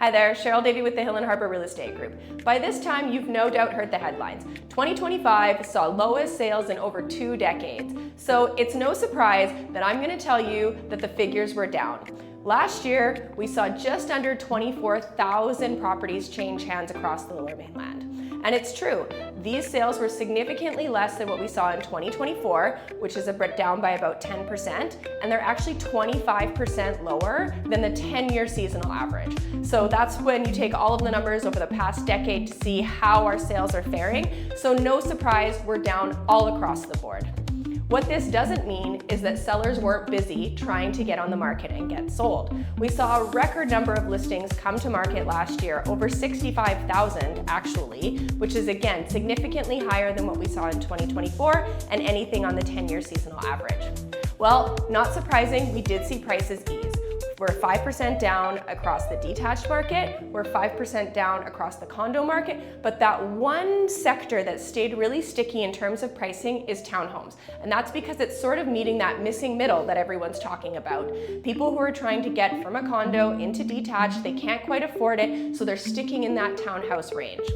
Hi there, Cheryl Davey with the Hill and Harbour Real Estate Group. By this time, you've no doubt heard the headlines. 2025 saw lowest sales in over 2 decades. So it's no surprise that I'm going to tell you that the figures were down. Last year, we saw just under 24,000 properties change hands across the Lower Mainland. And it's true, these sales were significantly less than what we saw in 2024, which is down by about 10%, and they're actually 25% lower than the 10-year seasonal average. So that's when you take all of the numbers over the past decade to see how our sales are faring. So no surprise, we're down all across the board. What this doesn't mean is that sellers weren't busy trying to get on the market and get sold. We saw a record number of listings come to market last year, over 65,000 actually, which is again significantly higher than what we saw in 2024 and anything on the 10-year seasonal average. Well, not surprising, we did see prices ease. We're 5% down across the detached market, we're 5% down across the condo market, but that one sector that stayed really sticky in terms of pricing is townhomes. And that's because it's sort of meeting that missing middle that everyone's talking about. People who are trying to get from a condo into detached, they can't quite afford it, so they're sticking in that townhouse range.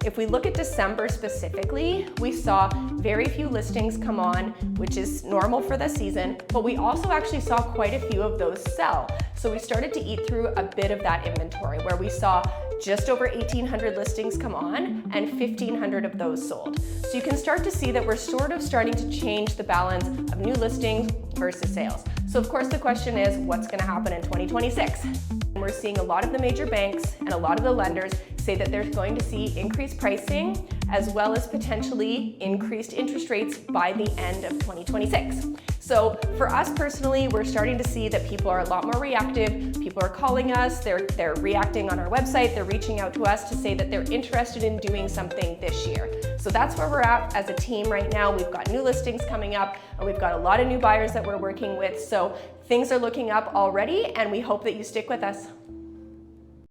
If we look at December specifically, we saw very few listings come on, which is normal for the season, but we also actually saw quite a few of those sell. So we started to eat through a bit of that inventory where we saw just over 1,800 listings come on and 1,500 of those sold. So you can start to see that we're sort of starting to change the balance of new listings versus sales. So of course the question is, what's going to happen in 2026? And we're seeing a lot of the major banks and a lot of the lenders say that they're going to see increased pricing as well as potentially increased interest rates by the end of 2026. So for us personally, we're starting to see that people are a lot more reactive. People are calling us, they're reacting on our website, they're reaching out to us to say that they're interested in doing something this year. So that's where we're at as a team right now. We've got new listings coming up and we've got a lot of new buyers that we're working with. So things are looking up already and we hope that you stick with us.